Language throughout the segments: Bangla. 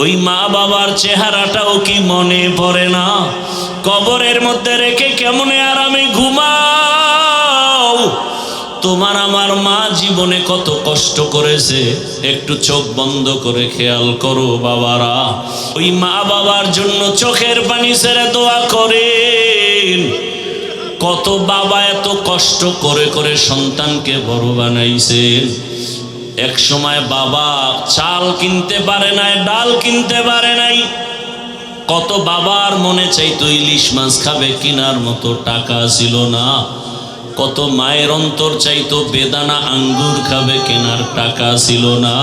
ওই মা বাবার চেহারাটাও কি মনে পড়ে না? কবরের মধ্যে রেখে কেমনে আরামে ঘুমাও। তোমার আমার মা জীবনে কত কষ্ট করেছে, একটু চোখ বন্ধ করে খেয়াল করো বাবারা। ওই মা বাবার জন্য চোখের পানি ছেড়ে দোয়া করেন। কত বাবা এত কষ্ট করে করে সন্তানকে বড় বানাইছেন। এক সময় বাবা চাল কিনতে পারে নাই, ডাল কিনতে পারে নাই। কত বাবার মনে চাইতো ইলিশ মাছ খাবে, কিনার মতো টাকা ছিল না। কত মায়ের অন্তর চাইতো বেদানা আঙ্গুর খাবে, কেনার টাকা ছিল না।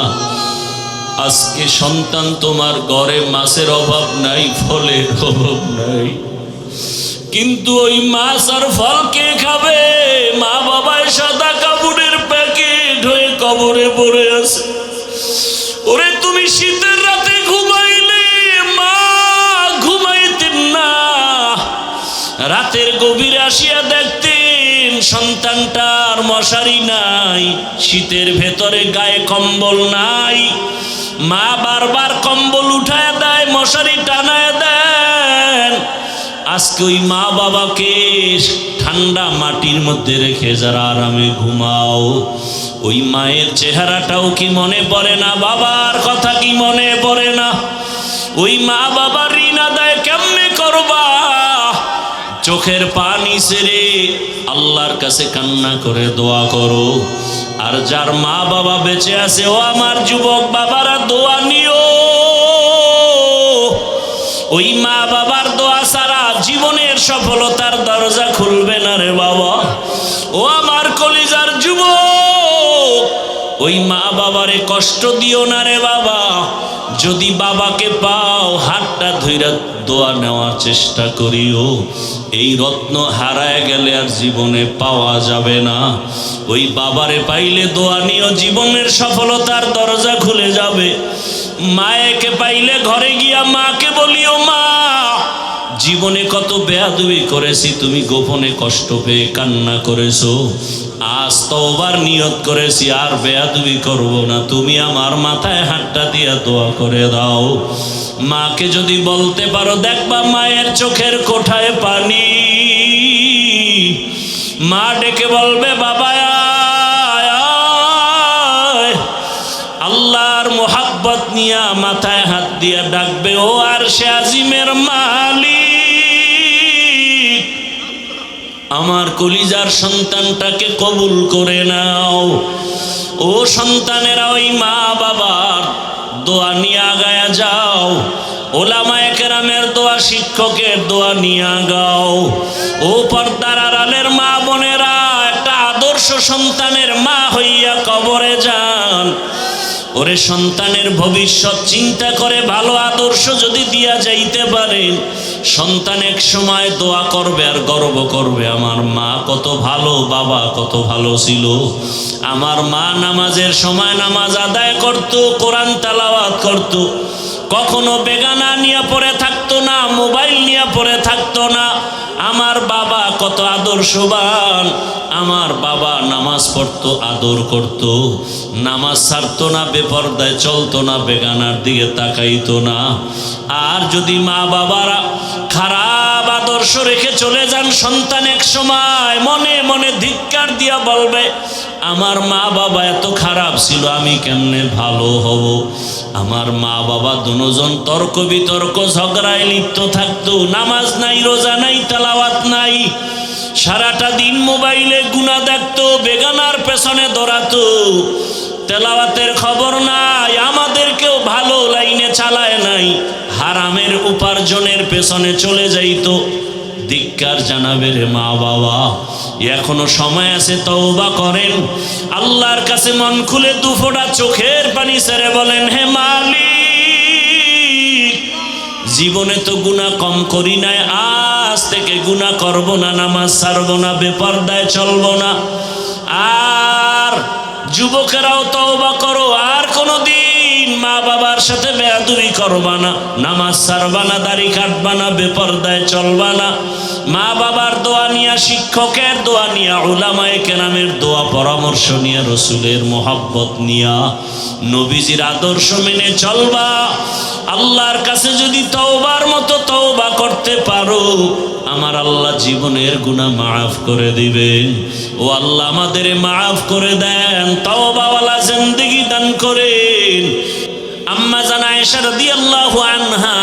আজকে সন্তান তোমার ঘরে মাছের অভাব নাই, ফলের অভাব নাই, কিন্তু ওই মাছ আর ফল কে খাবে? মা বাবায় সাদা কাপড়ের প্যাকেট হয়ে কবরে পড়ে আছে। ওরে তুমি শীতের রাতে ঘুমাইলে মা ঘুমাইতেন না, রাতের গভীরে আসিয়া দেখতেন সন্তানটার মশারি নাই, শীতের ভেতরে গায়ে কম্বল নাই। মা বারবার কম্বল উঠায় দেয়, মশারি টানায় দেন। আজকে ওই মা বাবাকে ঠান্ডা মাটির মধ্যে রেখে যারা আরামে ঘুমাও, ওই মায়ের চেহারাটাও কি মনে পড়ে না? বাবার কথা কি মনে পড়ে না? ওই মা বাবার ঋণ আদায় কেমনে করবা? চোখের পানি ছেড়ে আল্লাহর কাছে কান্না করে দোয়া করো। আর যার মা বাবা বেঁচে আছে, ও আমার যুবক বাবারা, দোয়া নিও। ওই মা বাবার দোয়া ছাড়া জীবনের সফলতার দরজা খুলবে না রে বাবা। ও আমার কলিজার যুবক, ওই মা বাবারে কষ্ট দিও না রে বাবা। যদি বাবাকে পাও, হাতটা ধইরা দোয়া নেওয়ার চেষ্টা করিও। এই রত্ন হারায় গেলে আর জীবনে পাওয়া যাবে না। ওই বাবারে পাইলে দোয়া নিও, জীবনের সফলতার দরজা খুলে যাবে। মায়েকে পাইলে ঘরে গিয়া মাকে বলিও, মা জীবনে কত বেয়াদবি করেছি, তুমি গোপনে কষ্ট পেয়ে কান্না করেছো। আজ তওবার নিয়ত করেছি, আর বেয়াদবি করব না, তুমি আমার মাথায় হাতটা দিয়া দোয়া করে দাও। মাকে যদি বলতে পারো, দেখবা মায়ের চোখের কোঠায় পানি। মা ডেকে বলবে, বাবা আয় আয়। আল্লাহর মোহাব্বত নিয়া মাথায় হাত দিয়া ডাকবে, ও আরশে আজিমের মালিক, আমার কলিজার সন্তানটাকে কবুল করে নাও। ও সন্তানেরা, ওই মা বাবার দোয়া নিয়ে আগায়া যাও। ওলামায়ে কেরামের দোয়া, শিক্ষকের দোয়া নিয়ে গাও। ও পর্দার আড়ালের মা বোনেরা, একটা আদর্শ সন্তানের মা হইয়া কবরে যান। ওরে সন্তানের ভবিষ্যৎ চিন্তা করে ভালো আদর্শ যদি দিয়া যাইতে পারেন, সন্তান এক সময় দোয়া করবে আর গর্ব করবে, আমার মা কত ভালো, বাবা কত ভালো ছিল। আমার মা নামাজের সময় নামাজ আদায় করত, কোরআন তেলাওয়াত করত, কখনো বেগানা নিয়ে পড়ে থাকতো না, মোবাইল নিয়ে পড়ে থাকতো না। আমার বাবা কত আদর্শবান, আমার বাবা নামাজ পড়তো, আদর করত, নামাজ ছাড়তো না, বেপরদায় চলতো না, বেগানার দিকে তাকাইতো না। আর যদি মা বাবারা খারাপ আদর্শ রেখে চলে যান, সন্তান এক সময় মনে মনে ধিক্কার দিয়া বলবে, আমার মা বাবা এত খারাপ ছিল, আমি কেমনে ভালো হব। আমার মা বাবা দুজন তর্ক বিতর্ক ঝগড়ায় লিপ্ত থাকতো, নামাজ নাই, রোজা নাই, তেলাওয়াত নাই, সারাটা দিন মোবাইলে গুনাহ দেখতো, বেগানার পেছনে দৌড়াতো, তেলাওয়াতের খবর নাই, আমাদেরকেও ভালো লাইনে চালায় নাই, হারামের উপার্জনের পেছনে চলে যাইতো। ধিক্কার জানাবে রে মা বাবা, এখনো সময় আছে, তওবা করেন, আল্লাহর কাছে মন খুলে দুফোঁটা চোখের পানি ছেড়ে বলেন, হে মালিক, জীবনে তো গুনাহ কম করি নাই, আজ থেকে গুনাহ করব না, নামাজ ছাড়ব না, বেপরদায় চলব না। আর যুবকেরাও তওবা করো, আর কোনোদিন কোনোদিন মা বাবার সাথে বেয়াদবি করবা না, নামাজ ছাড়বা না, দাড়ি কাটবা না, বেপরদায় চলবা না। মা বাবার দোয়া নিয়া, শিক্ষকের দোয়া নিয়া, উলামায়ে কেরামের দোয়া পরামর্শ নিয়া, রসুলের মোহাব্বত নিয়া, নবীজির আদর্শ মেনে চলবা। আল্লাহর কাছে যদি তওবার মতো তওবা করতে পারো, আমার আল্লাহ জীবনের গুনাহ মাফ করে দিবেন। ও আল্লাহ আমাদের মাফ করে দেন, তওবাওয়ালা জিন্দেগি দান করেন। আম্মা জান আয়েশা রাদিয়াল্লাহু আনহা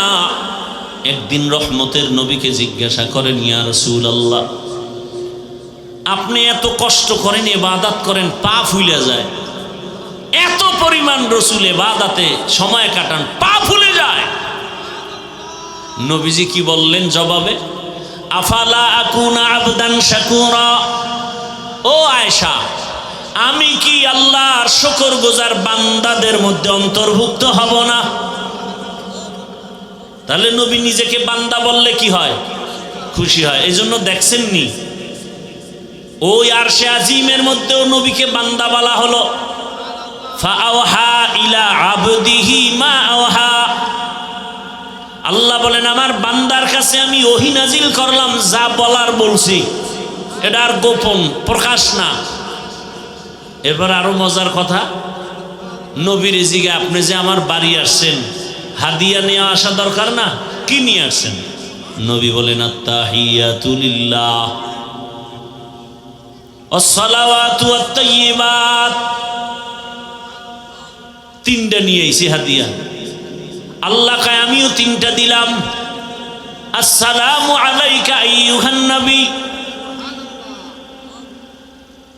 একদিন রহমতের নবীকে জিজ্ঞাসা করেন, ইয়া রাসূলুল্লাহ, আপনি এত কষ্ট করেন, ইবাদত করেন, পা ফুলে যায়, এত পরিমাণ রসুল ইবাদতে সময় কাটান, পা ফুলে যায়। নবীজি কি বললেন জবাবে? আফালা আকুনা আবদান শাকুরা, ও আয়েশা, আমি কি আল্লাহর শুকরগুজার বান্দাদের মধ্যে অন্তর্ভুক্ত হব না? তাহলে নবী নিজেকে বান্দা বললে কি হয়? খুশি হয়। এই জন্য দেখছেন নি ওই আরশে আজিমের মধ্যেও নবীকে বান্দা বলা হলো। ফাআওহা ইলা আবদিহি মা আওহা, আল্লাহ বলেন আমার বান্দার কাছে আমি ওহী নাজিল করলাম, যা বলার বলছি, এটা আর গোপন প্রকাশ না। এবার আরো মজার কথা, নবীর জিগে আপনি যে আমার বাড়ি আসছেন, হাদিয়া নিয়ে আসা দরকার না? কি নিয়ে আসছেন? নবী বলেন আত্তাহিয়াতু লিল্লাহ ওয়াসসালাওয়াতু ওয়াত-তাইয়্যিবাত, তিনটা নিয়ে আইছি হাদিয়া। আল্লাহ কয় আমিও তিনটা দিলাম। আসসালামু আলাইকা আইয়ুহান নবী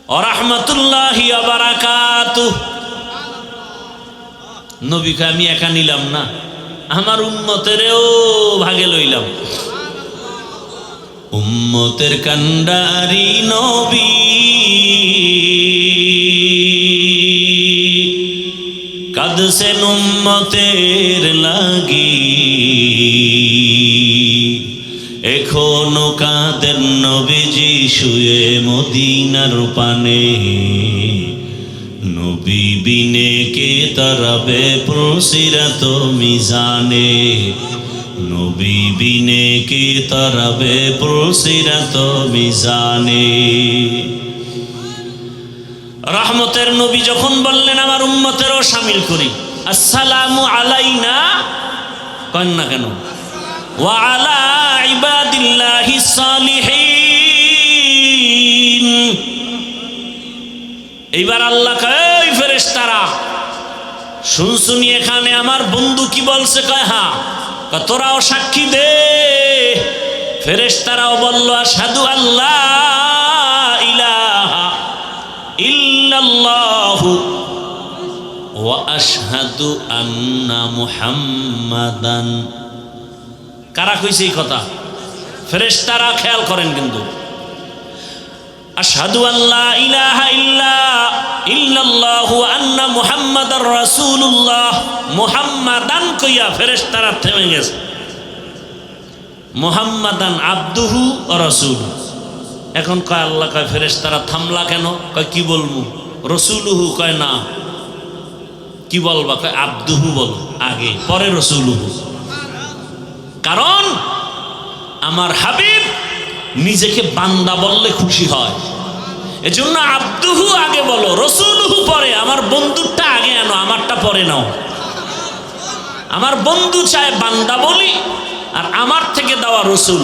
ওয়া রাহমাতুল্লাহি ওয়া বারাকাতুহু। নবীকে আমি একা নিলাম না, আমার উম্মতেরও ভাগে লইলাম। উম্মতের কান্ডারি নবী, কাঁদছেন উম্মতের লাগি, এখনো কাঁদেন নবীজি শুয়ে মদিনার পানে। নবী বিনে কে তারাবে পুলসিরাত মিজানে, নবী বিনে কে তারাবে পুলসিরাত মিজানে। রহমতের নবী যখন বললেন আমার উম্মতেরও শামিল করি, আসসালামু আলাইনা কন না কেন, ওয়া আলা ইবাদিল্লাহিস সালিহিন। এইবার আল্লাহ কয় এই ফেরেশতারা শুনছুনি এখানে আমার বন্ধু কি বলছে? কয় হ্যাঁ। তোরাও সাক্ষী দে। ফেরেশতারাও বলল আশহাদু আল্লা ইলাহা ইল্লাল্লাহু ওয়া আশহাদু আন্না মুহাম্মাদান। কারা কইছে এই কথা? ফেরেশতারা। খেয়াল করেন কিন্তু, আশহাদু আল্লা ইলাহা ইল্লাল্লাহু আন্না মুহাম্মাদার রাসূলুল্লাহ, মুহাম্মাদান কইয়া ফেরেশতারা থেমে গেছে। মুহাম্মাদান আবদুহু ওয়া রাসূলুহু। এখন কয় আল্লাহ কয় ফেরেশতারা থামলা কেন? কয় কি বলবো? রাসূলুহু কয় না। কি বলবা? কয় আবদুহু বল আগে, পরে রাসূলুহু। কারণ আমার হাবিব নিজেকে বান্দা বললে খুশি হয়, এজন্য আব্দুহু আগে বলো, রাসূলুহু পরে। আমার বন্ধুরটা আগে আনো, আমারটা পরে নাও। আমার বন্ধু চায় বান্দা বলি, আর আমার থেকে দেওয়া রসুল।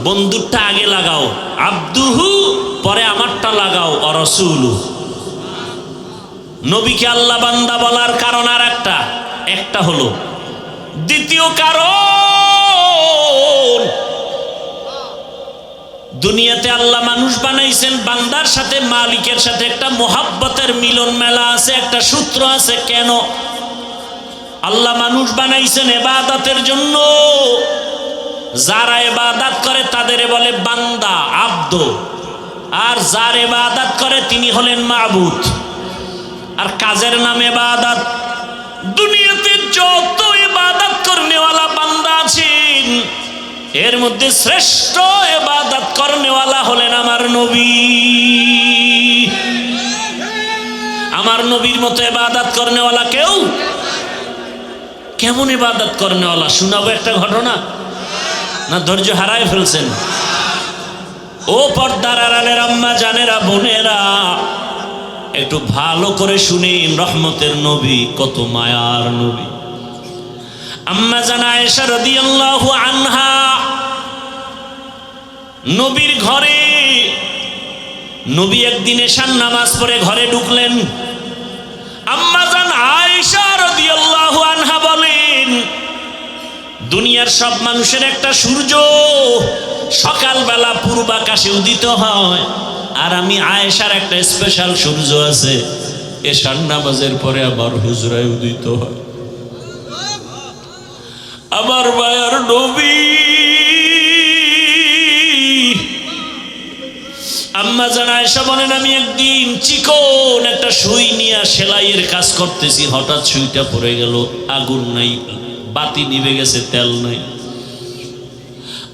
বন্ধুরটা আগে লাগাও আব্দুহু, পরে আমারটা লাগাও রাসূলুহু। নবীকে আল্লাহ বান্দা বলার কারণ আর একটা হলো। দ্বিতীয় কারণ, দুনিয়াতে আল্লাহ মানুষ বানাইছেন, বান্দার সাথে মালিকের সাথে একটা মোহাব্বতের মিলন মেলা আছে, একটা সূত্র আছে। কেন আল্লাহ মানুষ বানাইছেন? ইবাদতের জন্য। যারা ইবাদত করে তাদের বলে বান্দা, আব্দ। আর যার ইবাদত করে তিনি হলেন মাবুদ। আর কাজের নাম ইবাদত। দুনিয়াতে যত ইবাদত করনেওয়ালা বান্দা আছেন, এর মধ্যে শ্রেষ্ঠ ইবাদত করনেওয়ালা হলেন আমার নবী। আমার নবীর মতো ইবাদত করনেওয়ালা কেউ কেমন ইবাদত করেন আল্লাহ, শোনাবো একটা ঘটনা, না ধৈর্য হারায় ফেলছেন? ও পর্দার আড়ালের আম্মা জানেরা, বোনেরা, একটু ভালো করে শুনেন। রহমতের নবী কত মায়ার নবী। আম্মা জান আয়েশা রাদিয়াল্লাহু আনহা নবীর ঘরে, নবী একদিন এশার নামাজ পড়ে ঘরে ঢুকলেন। আম্মা জান আয়েশা রাদিয়াল্লাহু আনহা বলেন, দুনিয়ার সব মানুষের একটা সূর্য সকালবেলা পূর্ব আকাশে উদিত হয়, আর আমি আয়েশার একটা স্পেশাল সূর্য আছে, এশার নামাজের পরে আবার হুজরায় উদিত হয়। আবার মায়ার নবী আম্মা জান আয়েশা বলেন, আমি একদিন চিকন একটা সুই নিয়ে সেলাইয়ের কাজ করতেছি, হঠাৎ সুইটা পড়ে গেল, আগুন নাই, বাতি নিভে গেছে, তেল নাই,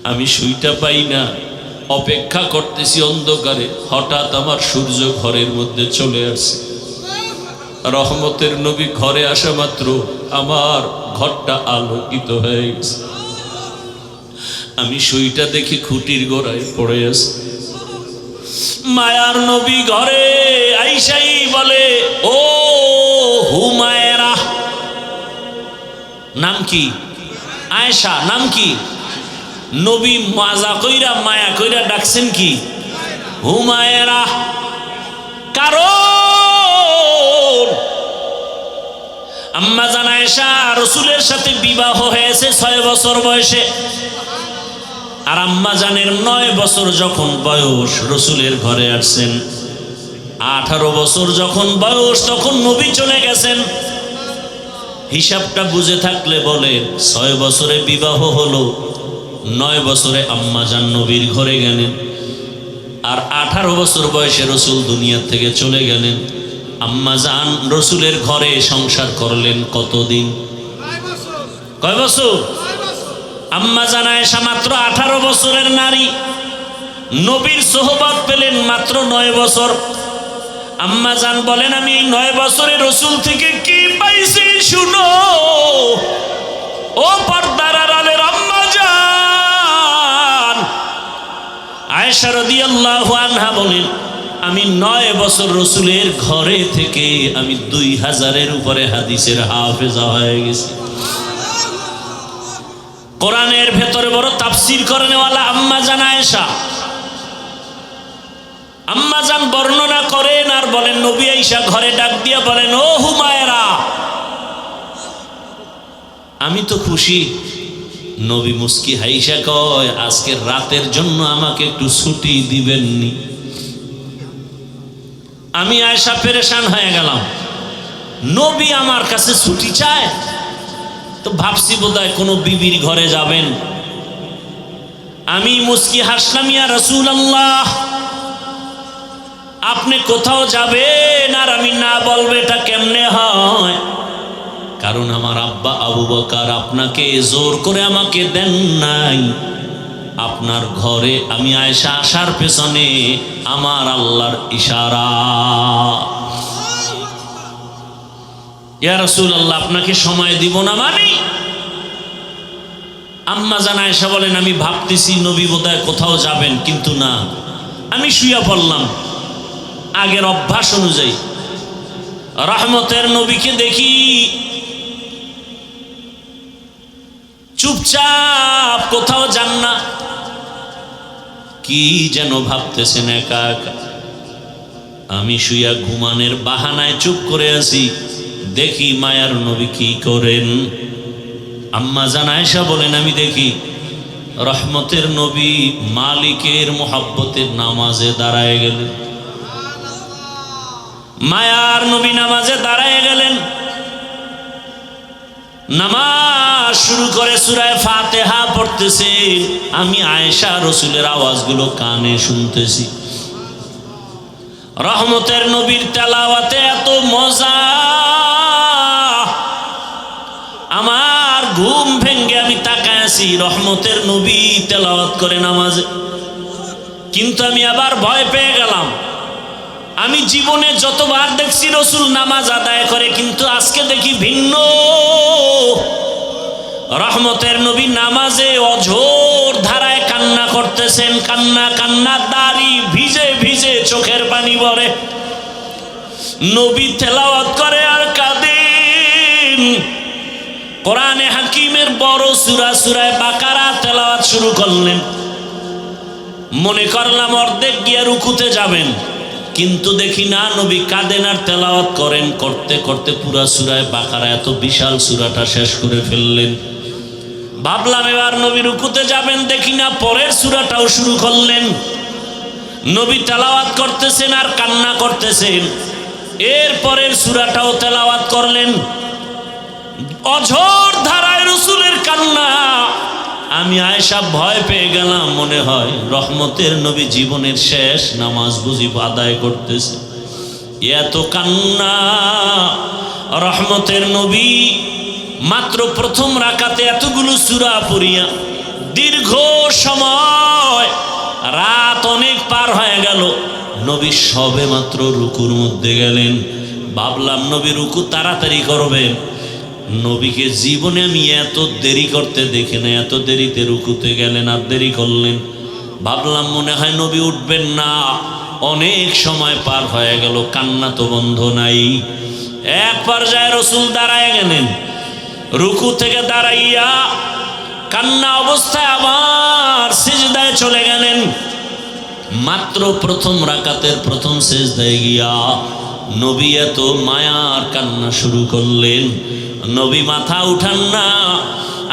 আমি সুইটা পাই না, অপেক্ষা করতেছি অন্ধকারে, হঠাৎ আমার সূর্য ঘরের মধ্যে চলে আসে। রহমতের নবী ঘরে আসা মাত্র আমার ঘরটা আলোকিত হয়ে গেছে। আমি সুইটা দেখি খুঁটির গোড়ায় পড়ে আছে। মায়ার নবী ঘরে আইসাই বলে, ও হুমায়রা, নাম কি? আয়েশা, নাম কি? নবী মাজা কইরা মায়া কইরা ডাকছেন কি? হুমায়রা। কারণ আম্মা জান আয়েশা রাসূলের সাথে বিবাহ হয়েছে 6 বছর বয়সে, আর আম্মা জানের 9 বছর যখন বয়স রাসূলের ঘরে আসছেন। 18 বছর যখন বয়স তখন নবী চলে গেছেন। হিসাবটা বুঝে থাকলে বলে 6 বছরে বিবাহ হলো, 9 বছরে আম্মা জান নবীর ঘরে গেলেন, আর 18 বছর বয়সে রাসূল দুনিয়া থেকে চলে গেলেন। আম্মা জান রাসূলের ঘরে সংসার করলেন কতদিন? কয় বছর? আম্মা জান আয়েশা মাত্র 18 বছরের নারী, নবীর সোহবত পেলেন মাত্র 9 বছর। আম্মা জান বলেন, আমি এই 9 বছরে রাসূল থেকে কি পাইছি শুনো। ও পর্দার আড়ালের আম্মা জান আয়েশা রাদিয়াল্লাহু আনহা বলেন, আমি 9 বছর রাসূলের ঘরে থেকে আমি 2000-এর উপরে হাদিসের হাফেজা হয়ে গেছি। কোরআনের ভেতরে বড় তাফসীর করেনওয়ালা আম্মা জান আয়েশা। আম্মা জান বর্ণনা করেন আর বলেন, নবী আয়েশা ঘরে ডাক দিয়া বলেন, ও হুমায়রা, আমি তো খুশি। নবী মুস্কি হাইসা কয়, আজকের রাতের জন্য আমাকে একটু ছুটি দিবেননি? আমি আয়েশা পেরেশান হয়ে গেলাম, নবী আমার কাছে ছুটি চায়। তো ভাবছি বোধহয় কোনো বিবির ঘরে যাবেন। আমি মুস্কি হাসলাম, ইয়া রাসূলুল্লাহ, আপনি কোথাও যাবেন আর আমি না বলবো, এটা কেমনে হয়? কারণ আমার আব্বা আবু বকর আপনাকে জোর করে আমাকে দেন নাই। আপনার ঘরে আমি আয়েশা আসার পেছনে আমার আল্লাহর ইশারা। ইয়া রাসূলুল্লাহ, আপনাকে সময় দিব না মানে? আম্মা জান আয়েশা বলেন, আমি ভাবতেছি নবী বোধহয় কোথাও যাবেন, কিন্তু না, আমি শুয়ে পড়লাম আগের অভ্যাস অনুযায়ী। রহমতের নবীকে দেখি চুপচাপ, কোথাও যান না, কি যেন ভাবতেছেন একা একা। আমি শুয়া ঘুমানের বাহানায় চুপ করে আছি, দেখি মায়ার নবী কি করেন। আম্মা জান আয়েশা বলেন, আমি দেখি রহমতের নবী মালিকের মোহাব্বতের নামাজে দাঁড়ায় গেলেন। মায়ার নবী নামাজে দাঁড়ায় গেলেন, নামাজ শুরু করে সূরা ফাতিহা পড়তেছে। আমি আয়েশা রাসূলের আওয়াজগুলো কানে শুনতেছি। রহমতের নবীর তেলাওয়াতে এত মজা, আমার ঘুম ভেঙ্গে আমি তাকায় আছি, রহমতের নবী তেলাওয়াত করে নামাজে। কিন্তু আমি আবার ভয় পেয়ে গেলাম। আমি জীবনে যতবার দেখছি রাসূল নামাজ আদায় করে, কিন্তু আজকে দেখি ভিন্ন। রহমতের নবী নামাজে অঝোর ধারায় কান্না করতেছেন, কান্না কান্না, দাড়ি ভিজে ভিজে চোখের পানি পড়ে। নবী তেলাওয়াত করে আর কাঁদেন। কোরআনে হাকিমের বড় সূরা সূরা বাকারা তেলাওয়াত শুরু করলেন। মনে করলাম অর্ধেক গিয়ে রুকুতে যাবেন, কিন্তু দেখি না, নবী কাঁদেন আর তেলাওয়াত করেন। করতে করতে পুরা সূরা বাকারা, এত বিশাল সূরাটা শেষ করে ফেললেন। ভাবলাম এবার নবী রুকুতে যাবেন, দেখি না পরের সূরাটাও শুরু করলেন। নবী তেলাওয়াত করতেছেন আর কান্না করতেছেন। এর পরের সূরাটাও তেলাওয়াত করলেন। অঝোর ধারায় রাসূলের কান্না। আমি আয়েশা ভয় পেয়ে গেলাম, মনে হয় রহমতের নবী জীবনের শেষ নামাজ বুঝি আদায় করতেছে। এত কান্না। রহমতের নবী মাত্র প্রথম রাকাতে এতগুলো সূরা পড়িয়া দীর্ঘ সময়, রাত অনেক পার হয়ে গেল, নবী সবে মাত্র রুকুর মধ্যে গেলেন। ভাবলাম নবী রুকু তাড়াতাড়ি করবেন। নবীকে জীবনে আমি এত দেরি করতে দেখি না, এত দেরিতে রুকুতে গেলেন আর দেরি করলেন। ভাবলাম মনে হয় নবী উঠবেন না। অনেক সময় পার হয়ে গেল, কান্না তো বন্ধ নাই। এক পর্যায়ে রাসূল দাঁড়ায় গেলেন। রুকু থেকে দাঁড়াইয়া কান্না অবস্থায় আবার সিজদায় চলে গেলেন। মাত্র প্রথম রাকাতের প্রথম সিজদায় গিয়া নবী এত মায়ার কান্না শুরু করলেন। নবী মাথা উঠান না।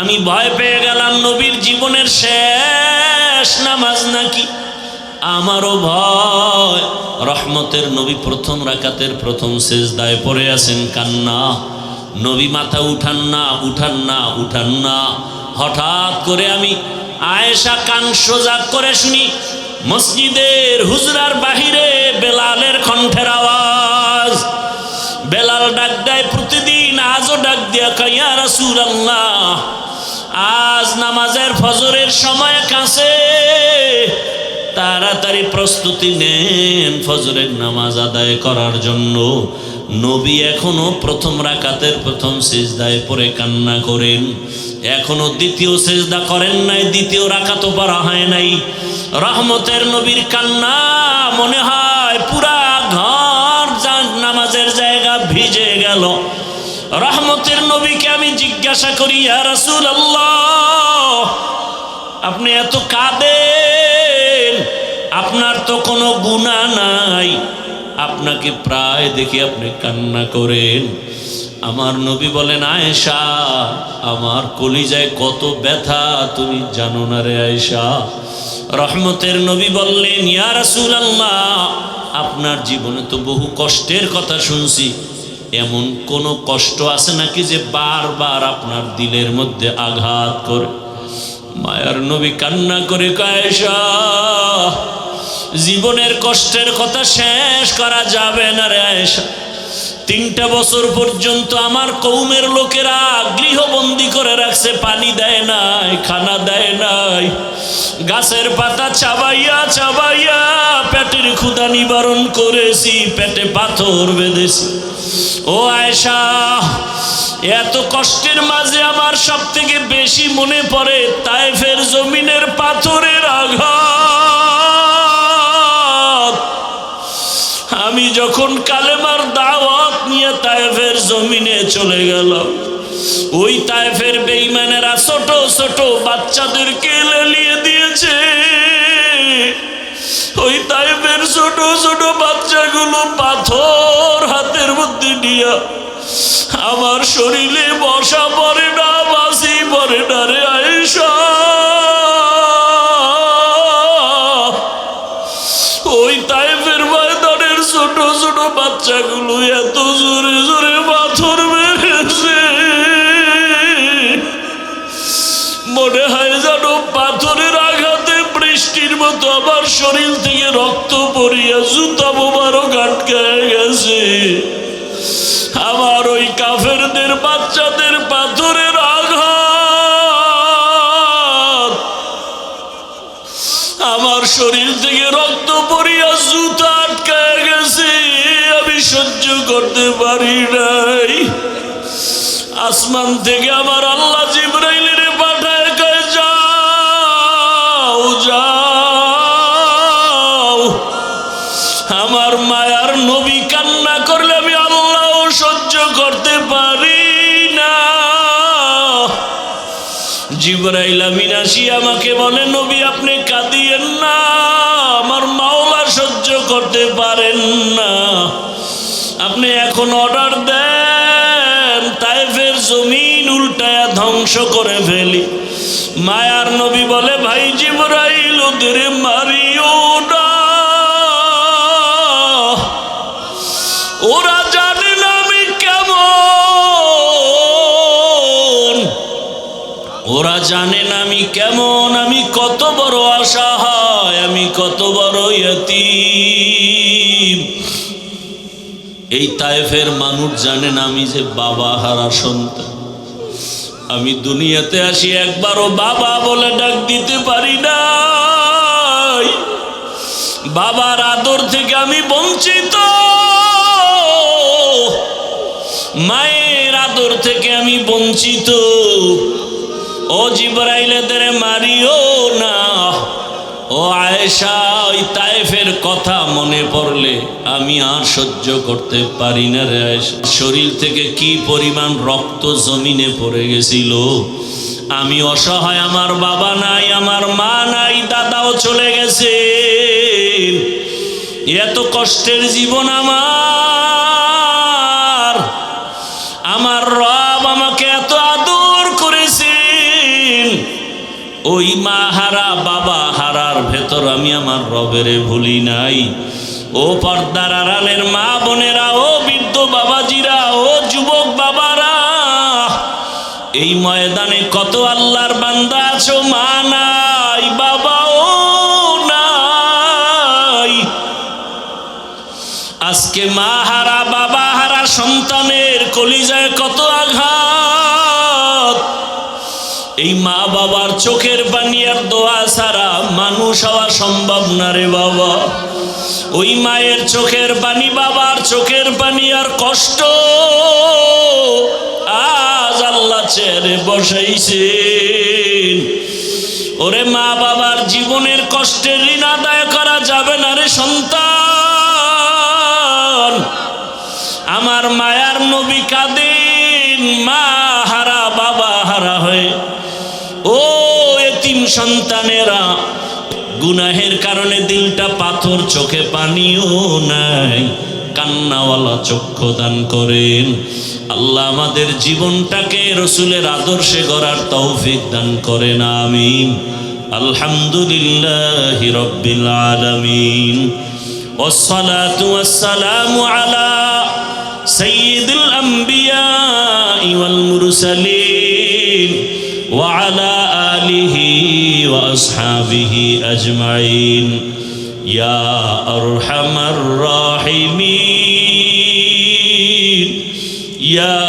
আমি ভয় পেয়ে গেলাম নবীর জীবনের শেষ নামাজ নাকি। আমারও ভয়। রহমতের নবী প্রথম রাকাতের প্রথম সিজদায় পড়ে আছেন, কান্না। নবী মাথা উঠান না, উঠান না, উঠান না। হঠাৎ করে আমি আয়েশা কান সোজা করে শুনি মসজিদের হুজরার বাহিরে বেলালের কণ্ঠের আওয়াজ। বেলাল ডাক দেয় প্রতিদিন, আজও ডাক দিয়া কয়, ইয়া রাসূলুল্লাহ, আজ নামাজের ফজরের সময় কাছে, তাড়াতাড়ি প্রস্তুতি নেন ফজরের নামাজ আদায় করার জন্য। নবী এখনো প্রথম রাকাতের প্রথম সিজদায় পড়ে কান্না করেন। এখনো দ্বিতীয় সিজদা করেন নাই, দ্বিতীয় রাকাতও পড়া হয় নাই। রহমতের নবীর কান্না মনে হয় পুরা ঘর নামাজের জায়গা ভিজে গেল। রহমতের নবীকে আমি জিজ্ঞাসা করি, ইয়া রাসূলুল্লাহ, আপনি এত কাঁদেন, আপনার তো কোনো গুনাহ নাই, আপনাকে প্রায় দেখি আপনি কান্না করেন। আমার নবী বলেন, আয়েশা, আমার কলিজায় কত ব্যথা তুমি জানো না রে আয়েশা। রহমতের নবী বললেন, ইয়া রাসূলুল্লাহ, আপনার জীবনে তো বহু কষ্টের কথা শুনছি, এমন কোন কষ্ট আছে নাকি যে বারবার আপনার দিলের মধ্যে আঘাত করে? মায়ার নবী কান্না করে কয়, আয়েশা, জীবনের কষ্টের কথা শেষ করা যাবে না রে আয়েশা। 3টা বছর পর্যন্ত আমার কওমের লোকেরা গৃহবন্দী করে রাখছে, পানি দেয় নাই, খানা দেয় নাই, গাছের পাতা চাবাইয়া চাবাইয়া পেটের ক্ষুধা নিবারণ করেছি, পেটে পাথর বেঁধেছি। ও আয়েশা, এত কষ্টের মাঝে আমার সব থেকে বেশি মনে পড়ে তায়েফের জমিনের পাথরের আঘাত। আমি যখন কালেমার দাওয়াত নিয়ে তায়েফের জমিনে চলে গেলাম, ওই তায়েফের বেঈমানেরা ছোট ছোট বাচ্চাদেরকে লেলিয়ে দিয়েছে। ওই তায়েফের ছোট ছোট বাচ্চাগুলো পাথর হাতের মধ্যে নিয়ে আমার শরীরে বসা পড়ে না, বাসি পড়ে না রে আয়েশা। ওই তায়েফের ময়দানের ছোট ছোট বাচ্চাগুলো এত জোরে জোরে পাথর মেরেছে, মনে হয় যেন পাথরের আঘাতে বৃষ্টির মতো আমার শরীর থেকে রক্ত পড়িয়া জুতা মোবারক আটকায় গেছে। আমার ওই কাফেরদের বাচ্চাদের পাথরের আঘাত আমার শরীর থেকে রক্ত পড়িয়া জুতা আটকায় গেছে, আমি সহ্য করতে পারি নাই। আসমান থেকে আমার আল্লাহ জিবরাইলের জিবরাইল আমিন আসি আমাকে বলে, নবী আপনি কাঁদিয়েন না, আমার মাওলা সহ্য করতে পারেন না, আপনি এখন অর্ডার দেন তায়েফের জমিন উল্টায়া ধ্বংস করে ফেলি। মায়ার নবী বলে, ভাই জিবরাইল ওদের মারিও না, ওরা জানে না আমি কেমন, ওরা জানে না আমি কেমন, আমি কত বড় অসহায়, আমি কত বড় ইয়তীম। এই তায়েফের মানুষ জানে না আমি যে বাবা হারা সন্তান। আমি দুনিয়াতে আসি একবারও বাবা বলে ডাক দিতে পারি নাই, বাবার আদর থেকে আমি বঞ্চিত, মায়ের আদর থেকে আমি বঞ্চিত। ও জিবরাইল এদের মারিও না। ও আয়েশা, ওই তায়েফের কথা মনে পড়লে আমি আর সহ্য করতে পারি না রে আয়েশা। শরীর থেকে কি পরিমাণ রক্ত জমিনে পড়ে গেছিল। আমি অসহায়, আমার বাবা নাই, আমার মা নাই, দাদাও চলে গেছে, এত কষ্টের জীবন আমার। আমার রব আমাকে এত আদর করেছেন, ওই মা হারা বাবা হারার ভেতর আমি আমার রবেরে ভুলি নাই। ও পর্দার আড়ালের মা বোনেরা, ও বৃদ্ধ বাবাজিরা, ও যুবক বাবারা, এই ময়দানে কত আল্লাহর বান্দা আছো, মা নাই, বাবাও নাই। আজকে মা হারা বাবা হারা সন্তানের কলিজায় কত আঘাত। এই মা বাবার চোখের পানি আর দোয়া ছাড়া মানুষ হওয়া সম্ভব না রে বাবা। ওই মায়ের চোখের পানি, বাবার চোখের পানি আর কষ্ট আজ আল্লাহ চেয়ারে বসাইছেন। ওরে মা বাবার জীবনের কষ্টের ঋণ আদায় করা যাবে না রে সন্তান। আমার মায়ার নবী কাঁদেন মা হারা বাবা হারা হয়ে। ও এতিম সন্তানেরা, গুনাহের কারণে দিলটা পাথর, চোখে পানিও নাই, কান্নাওয়ালা চক্ষু দান করেন। আল্লাহ আমাদের জীবনটাকে রসুলের আদর্শে গড়ার তৌফিক দান করেন, আমিন। আলহামদুলিল্লাহি রাব্বিল আলামিন, ওয়াসসালাতু ওয়াসসালামু আলা সাইয়্যিদিল আমবিয়া ওয়াল মুরসালিন ওয়া আলা আলিহি ওয়া আসহাবিহি আজমাইন। ইয়া আরহামার রাহিমিন, ইয়া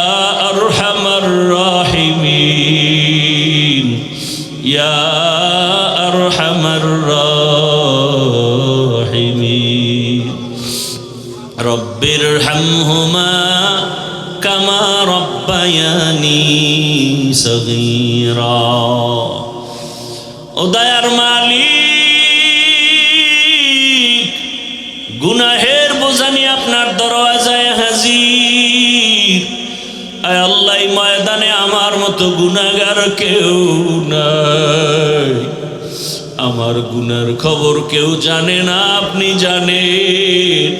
আরহামার রাহিমিন, ইয়া আরহামার রাহিমিন। রব্বির হামহুমা কামা রব্বায়ানি সগীরা। ও দয়ার মালিক, গুনাহের বোঝা নিয়ে আপনার দরওয়াজায় হাজির। আয় আল্লাহ, ময়দানে আমার মতো গুনাহগার কেউ নাই। আমার গুনার খবর কেউ জানে না, আপনি জানেন।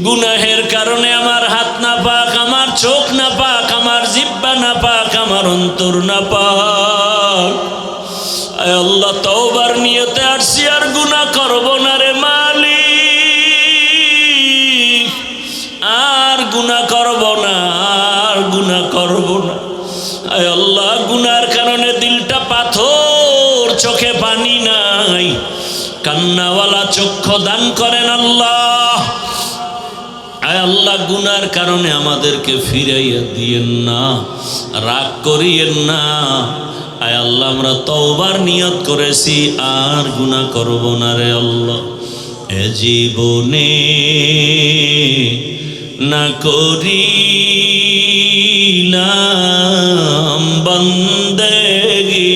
গুনাহের কারণে আমার হাত না পাক, আমার চোখ না পাক, আমার জিহ্বা না পাক, আমার অন্তর না পাক। আয় আল্লাহ, তওবার নিয়তে আসছি, আর গুনাহ করব না রে মালিক, আর গুনাহ করব না, আর গুনাহ করব না। আয় আল্লাহ, গুনার কারণে দিলটা পাথর, চোখে পানি নাই, কান্নাওয়ালা চক্ষু দান করেন আল্লাহ। আয় আল্লাহ, গুনার কারণে আমাদেরকে ফিরাইয়া দিয়েন না, রাগ করিয়েন না। আয় আল্লাহ, আমরা তওবার নিয়ত করেছি, আর গুনাহ করব না রে আল্লাহ। এ জীবনে না করিলাম বন্দেগি,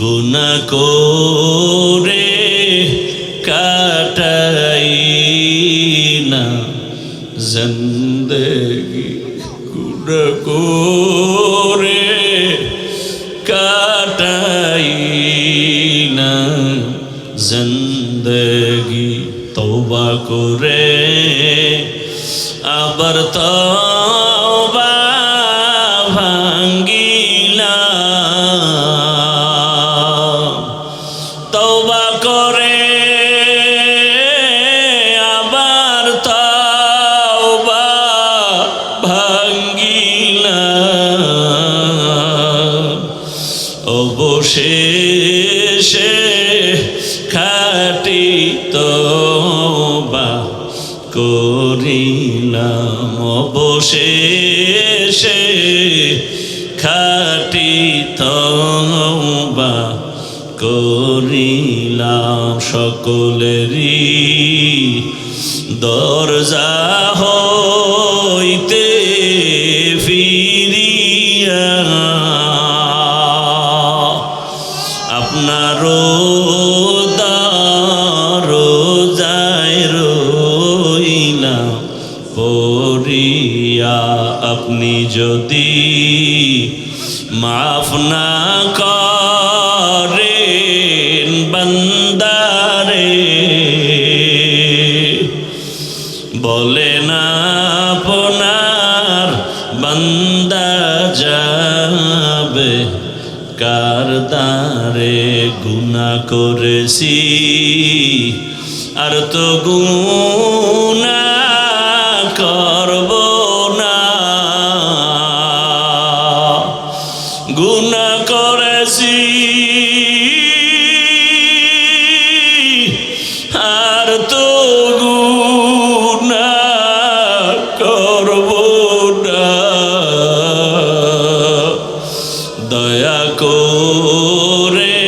গুনাহ করে কাটাই না জিন্দেগি, গুনাহ ভাঙ্গিলাম, তওবা করে আবার তওবা ভাঙ্গিলাম, অবশেষে খাঁটি তওবা করিলাম, অবশেষে খাঁটি তওবা করিলাম। সকলেরই দরজা হইতে ফিরিয়া আপনারও দরজায় রইলাম পড়িয়া। আপনি যদি মাফ না করেন বান্দারে, বলেন আপনার বান্দা যাবে কার দ্বারে। গুনাহ করেছি আর তো গুনাহ করব না, গুনাহ করেছি আর তো গুনাহ করব না। দয়া করে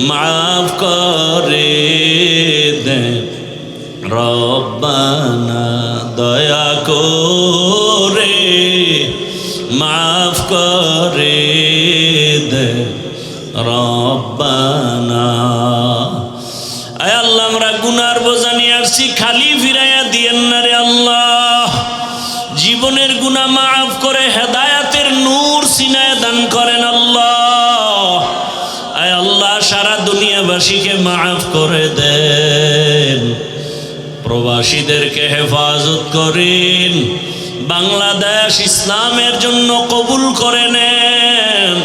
মাফ করে দেন রব্বানা, দয়া করে মাফ করে দেন রব্বানা। আয় আল্লাহ, আমরা গুনার বোঝা নিয়ে আসছি, খালি ফিরাইয়া দিয়েন না রে আল্লাহ। জীবনের গুনাহ মাফ করে হেদায়েতের নূর সিনায় দান করেন আল্লাহ। আয় আল্লাহ, সারা দুনিয়াবাসীকে মাফ করে দেন, প্রবাসীদেরকে হেফাজত করেন, বাংলাদেশ ইসলামের জন্য কবুল করে নেন।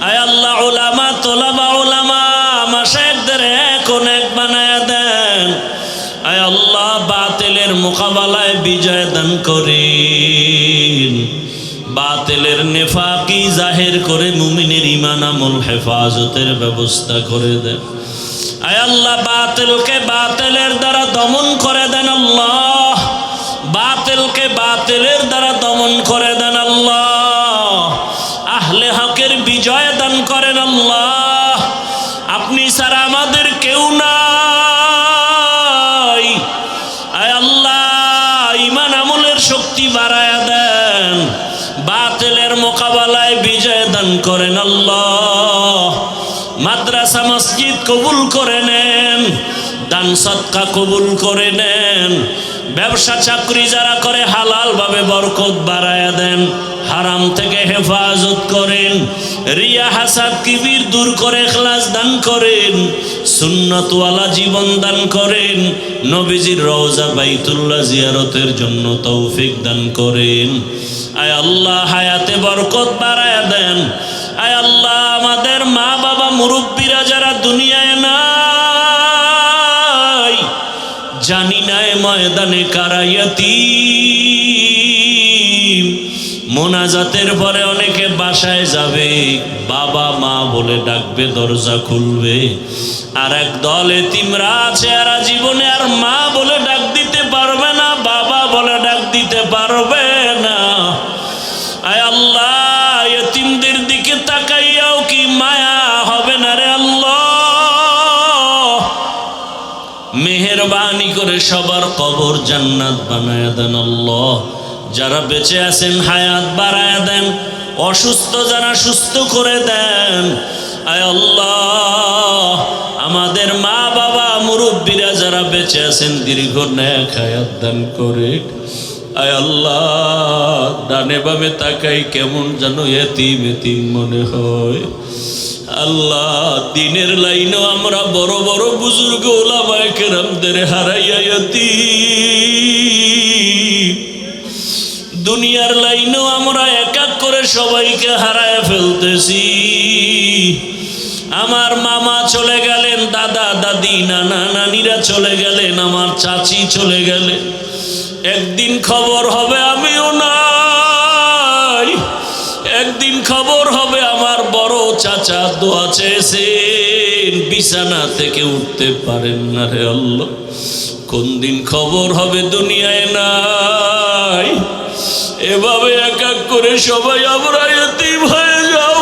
আয় আল্লাহ, উলামা তোলাবা উলামা মাশায়েখদের এখন এক বানায়া দেন। আয় আল্লাহ, বাতিলের মোকাবেলায় বিজয় দান করেন, বাতিলের নেফাকি জাহির করে মুমিনের ঈমান আমল হেফাজতের ব্যবস্থা করে দেন। আয় আল্লাহ, বাতিলকে বাতিলের দ্বারা দমন করে দেন আল্লাহ, বাতিলকে বাতিলের দ্বারা দমন করে দেন আল্লাহ। আহলে হকের বিজয় দান করেন আল্লাহ। আপনি ছাড়া আমাদের কেউ নাই। আয় আল্লাহ, ঈমান আমলের শক্তি বাড়ায়া দেন, বাতিলের মোকাবেলায় বিজয় দান করেন আল্লাহ। মাদ্রাসা মসজিদ কবুল করে নেন, দান সদকা কবুল করে নেন, ব্যবসা চাকরি যারা করে হালাল ভাবে বরকত বাড়ায়া দেন, হারাম থেকে হেফাজত করেন, রিয়া হাসাদ কিবির দূর করে ইখলাস দান করেন, সুন্নতওয়ালা জীবন দান করেন, নবীজির রওজা বাইতুল্লাহ জিয়ারতের জন্য তৌফিক দান করেন। আয় আল্লাহ, হায়াতে বরকত বাড়ায়া দেন। আয় আল্লাহ, আমাদের মা বাবা মুরব্বীরা যারা দুনিয়ায় নাই, জানি না এ ময়দানে কারা ইয়াতীম। মোনাজাতের পরে অনেকে বাসায় যাবে, বাবা মা বলে ডাকবে, দরজা খুলবে। আর এক দল এতিমরা আছে, এরা জীবনে আর মা বলে ডাক দিতে পারবে না, বাবা বলে ডাক দিতে পারবে না। আয় আল্লাহ, এতিমদের দিকে তাকাইয়াও কি মায়া হবে না রে আল্লাহ? মেহেরবানি করে সবার কবর জান্নাত বানায়া দেন আল্লাহ। যারা বেঁচে আছেন হায়াত বাড়ায়া দেন, অসুস্থ যারা সুস্থ করে দেন। আয় আল্লাহ, আমাদের মা বাবা মুরব্বীরা যারা বেঁচে আছেন দীর্ঘ নেক হায়াত দান করে। আয় আল্লাহ, ডানে বামে তাকাই কেমন যেন এতিম এতিম মনে হয়। আল্লাহ, দিনের লাইনেও আমরা বড় বড় বুজুর্গ ওলামায়ে কেরামদের হারাইয়া এতিম, দুনিয়ার লাইনেও আমরা একা করে সবাইকে হারায় ফেলতেছি। আমার মামা চলে গেলেন, দাদা দাদি নানা নানিরা চলে গেলেন, আমার চাচি চলে গেলেন। একদিন খবর হবে আমিও নাই, একদিন খবর হবে আমার বড় চাচা দোয়া চেয়েছেন, বিছানা থেকে উঠতে পারেন না। রে আল্লাহ, কোন দিন খবর হবে দুনিয়ায় নাই। এভাবে এক এক করে সবাই আমরা এতিম হয়ে যাব।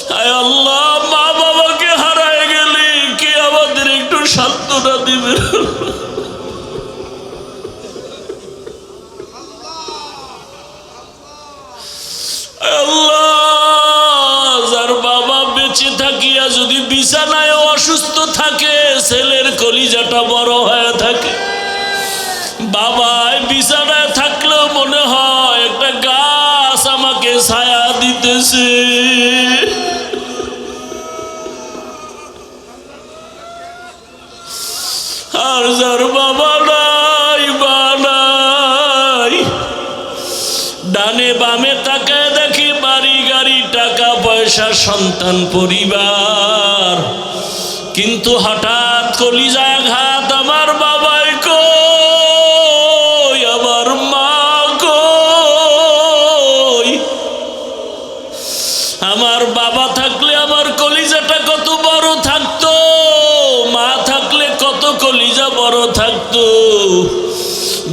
হায় আল্লাহ, মা বাবাকে হারায় গেলে কে আমাদের একটু সান্ত্বনা দিবে? আল্লাহ, যার বাবা বেঁচে থাকিয়া যদি বিছানায় অসুস্থ থাকে, ছেলের কলিজাটা বড় হয়ে থাকে। বাবায় বিছানায় থাকলেও মনে হয় একটা গাছ আমাকে ছায়া দিতেছে। আর যার বাবা নাই, বা নাই, ডানে বামে তাকায় দেখি বাড়ি গাড়ি টাকা পয়সা সন্তান পরিবার, কিন্তু হঠাৎ কলিজায় আঘাত। আমার বাবাই কই, আমার মা কই? আমার বাবা থাকলে আমার কলিজাটা কত বড় থাকতো, মা থাকলে কত কলিজা বড় থাকতো।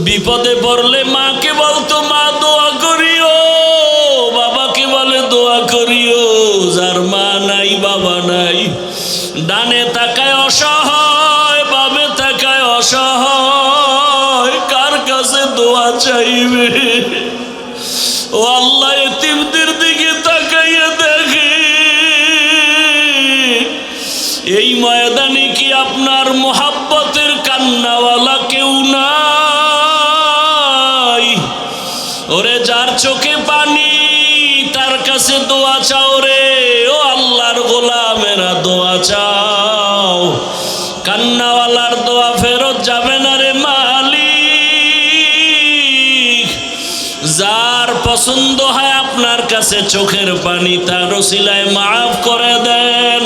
বিপদে পড়লে মাকে বলতো মা দোয়া করিও, বাবাকে বলে দোয়া করিও। যার মা নাই বাবা নাই, ডানে তাকায় অসহায়, বামে তাকায় অসহায়, কার কাছে দোয়া চাইবে? ও আল্লাহ, এতিমদের দিকে তাকাইয়া দেখে, এই ময়দানে কি আপনার মোহাব্বতের কান্নাওয়ালা কেউ নাই? ওরে যার চোখে পানি, তার কাছে দোয়া চাও রে। ও আল্লাহর গোলামেরা, দোয়া চাও। কান্নাওয়ালার দোয়া ফেরত যাবে না রে মালিক। যার পছন্দ হয় আপনার কাছে চোখের পানি, তার ওসিলায় মাফ করে দেন।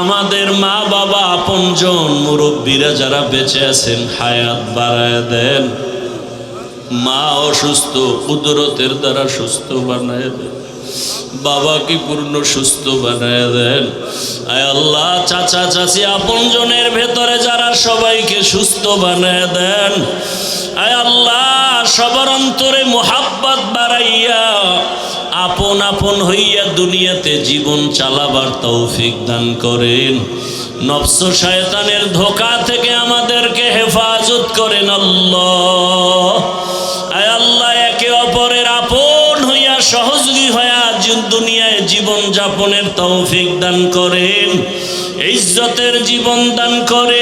আমাদের মা বাবা, আপনজন, মুরব্বীরা যারা বেঁচে আছেন, হায়াত বাড়ায় দেন। মা অসুস্থ, কুদরতের দ্বারা সুস্থ বানায় দেন। বাবাকে পূর্ণ সুস্থ বানায় দেন। আয় আল্লাহ, চাচা চাচি আপনজনের ভেতরে যারা, সবাইকে সুস্থ বানায় দেন। আয় আল্লাহ, সবার অন্তরে মোহাব্বত বাড়াইয়া আপন আপন হইয়া দুনিয়াতে জীবন চালাবার তৌফিক দান করেন। নফস শয়তানের ধোঁকা থেকে আমাদেরকে হেফাজত করেন আল্লাহ। আয় আল্লাহ, একে অপরের আপন হইয়া সহযোগী হইয়া দুনিয়ায় জীবন যাপনের তৌফিক দান করেন, ইজ্জতের জীবন দান করেন।